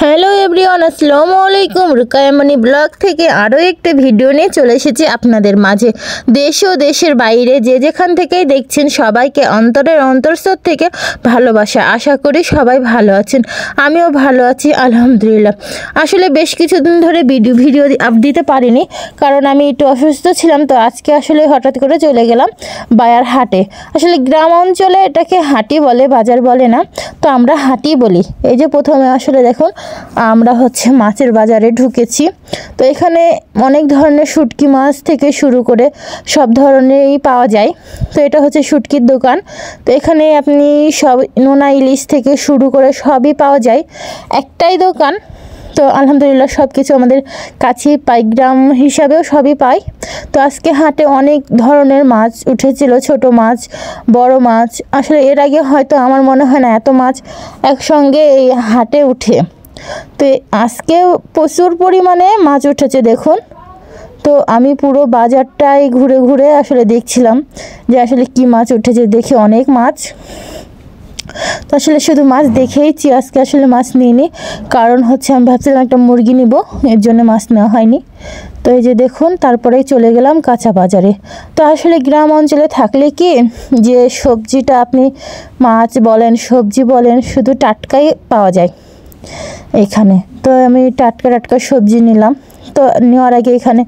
Hello everyone, আসসালামু আলাইকুম। রুকায়ামণি blog থেকে আরও একটা ভিডিও নিয়ে চলে এসেছি আপনাদের মাঝে। দেশ ও দেশের বাইরে যে যেখান থেকেই দেখছেন সবাইকে অন্তরের অন্তঃস্থল থেকে ভালোবাসা। আশা করি সবাই ভালো আছেন, আমিও ভালো আছি আলহামদুলিল্লাহ। আসলে বেশ কিছুদিন ধরে ভিডিও আপ দিতে পারিনি, কারণ আমি একটু অসুস্থ ছিলাম। তো আজকে আসলে হঠাৎ করে চলে গেলাম বায়ার হাটে। আসলে গ্রাম অঞ্চলে এটাকে হাটি বলে, বাজার বলে না, তো আমরা হাটি বলি। এই যে প্রথমে আসলে দেখুন আমরা মাছের বাজারে ঢুকেছি। তো এখানে অনেক ধরনের শুটকি মাছ থেকে শুরু করে সব ধরনেরই পাওয়া যায়। তো এটা হচ্ছে শুটকির দোকান। তো এখানে আপনি সব নোনা ইলিশ থেকে শুরু করে সবই পাওয়া যায়, একটাই দোকান। তো আলহামদুলিল্লাহ সব কিছু আমাদের কাছেই পাই, গ্রাম হিসাবেও সবই পাই। তো আজকে হাটে অনেক ধরনের মাছ উঠেছিল, ছোট মাছ, বড় মাছ। আসলে এর আগে হয়তো আমার মনে হয় না এত মাছ একসঙ্গে এই হাটে উঠে। তো আজকে প্রচুর পরিমাণে মাছ উঠেছে দেখুন। তো আমি পুরো বাজারটাই ঘুরে ঘুরে আসলে দেখছিলাম যে আসলে কি মাছ উঠেছে। দেখি অনেক মাছ। তো আসলে শুধু মাছ দেখেইছি, আজকে আসলে মাছ নিইনি, কারণ আমি ভাবছিলাম একটা মুরগি নিব, এর জন্য মাছ নেওয়া হয়নি। তো এই যে দেখুন, তারপরেই চলে গেলাম কাঁচা বাজারে। তো আসলে গ্রাম অঞ্চলে থাকলে কি যে সবজিটা আপনি মাছ বলেন সবজি বলেন শুধু টাটকাই পাওয়া যায় এখানে। তো আমি টাটকা সবজি নিলাম। তো নেওয়ার আগে এখানে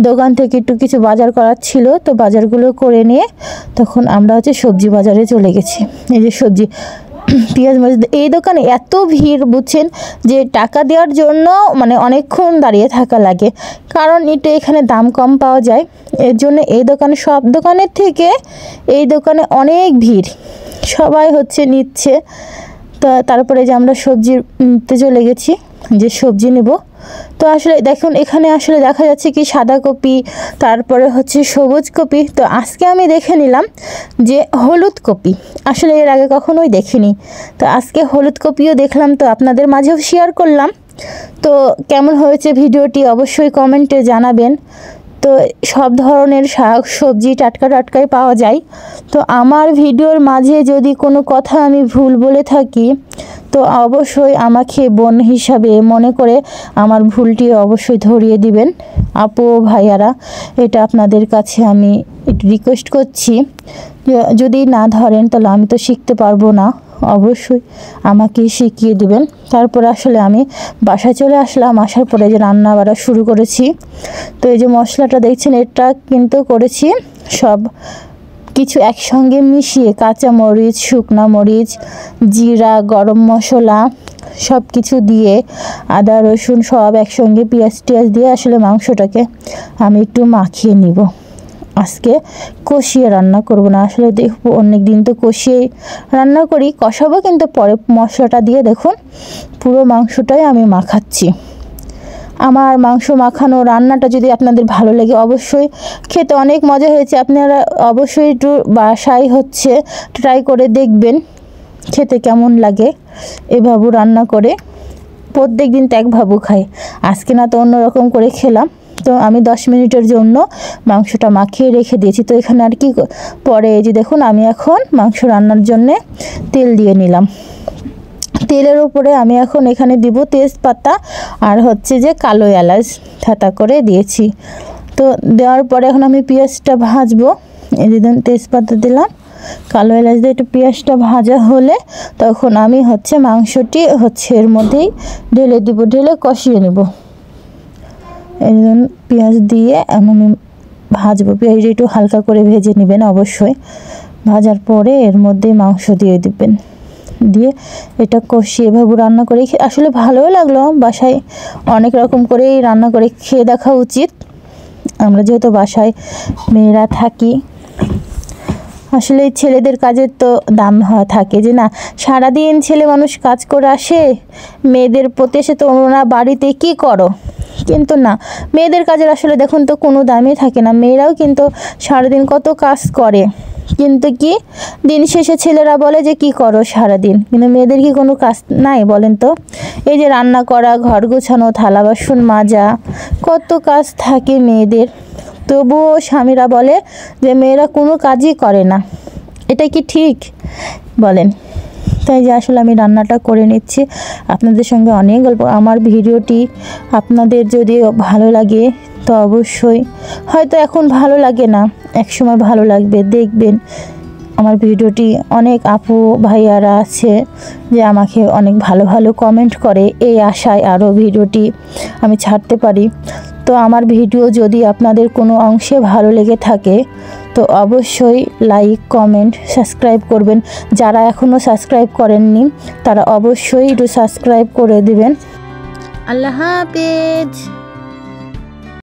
দোকান থেকে একটু কিছু বাজার করার ছিল, তো বাজারগুলো করে নিয়ে তখন আমরা সবজি বাজারে চলে গেছি। এই যে সবজি, পেঁয়াজ মরিচ। এই দোকানে এত ভিড় বুঝছেন যে টাকা দেওয়ার জন্য মানে অনেকক্ষণ দাঁড়িয়ে থাকা লাগে, কারণ এটা এখানে দাম কম পাওয়া যায়। এর জন্য এই দোকানে সব দোকানের থেকে এই দোকানে অনেক ভিড়, সবাই নিচ্ছে। তো তারপরে যে আমরা সবজি নিতে চলে গেছি, যে সবজি নেব। তো আসলে দেখুন এখানে আসলে দেখা যাচ্ছে কি সাদা কপি, তারপরে সবুজ কপি। তো আজকে আমি দেখে নিলাম যে হলুদ কপি, আসলে এর আগে কখনোই দেখিনি। তো আজকে হলুদ কপিও দেখলাম, তো আপনাদের মাঝেও শেয়ার করলাম। তো কেমন হয়েছে ভিডিওটি অবশ্যই কমেন্টে জানাবেন। তো সব ধরনের শাক সবজি টাটকাই পাওয়া যায়। তো আমার ভিডিওর মাঝে যদি কোনো কথা আমি ভুল বলে থাকি, তো অবশ্যই আমাকে বোন হিসাবে মনে করে আমার ভুলটি অবশ্যই ধরিয়ে দিবেন আপু ভাইয়ারা। এটা আপনাদের কাছে আমি একটু রিকোয়েস্ট করছি। যদি না ধরেন তাহলে আমি তো শিখতে পারবো না, অবশ্যই আমাকে শিখিয়ে দিবেন। তারপর আসলে আমি বাসায় চলে আসলাম। আসার পরে যে রান্না বাড়া শুরু করেছি। তো এই যে মশলাটা দেখছেন, এটা কিন্তু করেছি সব কিছু একসঙ্গে মিশিয়ে, কাঁচা মরিচ, শুকনা মরিচ, জিরা, গরম মশলা সব কিছু দিয়ে, আদা রসুন সব একসঙ্গে, পেঁয়াজ টিয়াজ দিয়ে আসলে মাংসটাকে আমি একটু মাখিয়ে নিব। আজকে কষিয়ে রান্না করব না, আসলে দেখব অনেক দিন তো কষিয়ে রান্না করি, কষাবো কিন্তু পরে মশলাটা দিয়ে। দেখুন পুরো মাংসটাই আমি মাখাচ্ছি। আমার মাংস মাখানো রান্নাটা যদি আপনাদের ভালো লাগে, অবশ্যই খেতে অনেক মজা হয়েছে। আপনারা অবশ্যই একটু বাসায় ট্রাই করে দেখবেন খেতে কেমন লাগে। এভাবে রান্না করে প্রত্যেক দিন তো একভাবে খাই, আজকে না তো অন্যরকম করে খেলাম। তো আমি 10 মিনিটের জন্য মাংসটা মাখিয়ে রেখে দিয়েছি। তো এখানে আর কি পরে এই যে দেখুন আমি এখন মাংস রান্নার জন্যে তেল দিয়ে নিলাম। তেলের উপরে আমি এখন এখানে দিব তেজপাতা আর যে কালো এলাচ থাতা করে দিয়েছি। তো দেওয়ার পরে এখন আমি পেঁয়াজটা ভাজবো। এই যে তেজপাতা দিলাম, কালো এলাচ দিয়ে একটু পেঁয়াজটা ভাজা হলে তখন আমি মাংসটি এর মধ্যেই ঢেলে দিব, ঢেলে কষিয়ে নেব। এই পেঁয়াজ দিয়ে আমি ভাজবো। পেঁয়াজটা একটু হালকা করে ভেজে নেবেন অবশ্যই। ভাজার পরে এর মধ্যে মাংস দিয়ে দিবেন, দিয়ে এটা কষিয়ে এভাবে রান্না করে আসলে ভালোও লাগলো। বাসায় অনেক রকম করেই রান্না করে খেয়ে দেখা উচিত। আমরা যেহেতু বাসায় মেয়েরা থাকি, আসলে ছেলেদের কাজের তো দাম থাকে যে না, সারাদিন ছেলে মানুষ কাজ করে আসে, মেয়েদের প্রতি এসে তো ওরা বাড়িতে কি করো, কিন্তু না, মেয়েদের কাজের আসলে দেখুন তো কোনো দামই থাকে না। মেয়েরাও কিন্তু সারাদিন কত কাজ করে, কিন্তু কি দিন শেষে ছেলেরা বলে যে কি করো সারাদিন, কিন্তু মেয়েদের কি কোনো কাজ নাই বলেন তো? এই যে রান্না করা, ঘর গোছানো, থালা বাসন মাজা, কত কাজ থাকে মেয়েদের। তবুও স্বামীরা বলে যে মেয়েরা কোনো কাজই করে না। এটা কি ঠিক বলেন? তো তাই যে আসলে আমি রান্নাটা করে নিচ্ছি আপনাদের সঙ্গে অনেক গল্প। আমার ভিডিওটি আপনাদের যদি ভালো লাগে তো অবশ্যই, হয়তো এখন ভালো লাগে না, একসময় ভালো লাগবে, দেখবেন আমার ভিডিওটি অনেক আপু ভাইয়ারা আছে যে আমাকে অনেক ভালো ভালো কমেন্ট করে, এই আশায় আরও ভিডিওটি আমি ছাড়তে পারি। তো আমার ভিডিও যদি আপনাদের কোনো অংশে ভালো লেগে থাকে তো অবশ্যই লাইক, কমেন্ট, সাবস্ক্রাইব করবেন। যারা এখনও সাবস্ক্রাইব করেননি তারা অবশ্যই একটু সাবস্ক্রাইব করে দিবেন। আল্লাহ হাফেজ।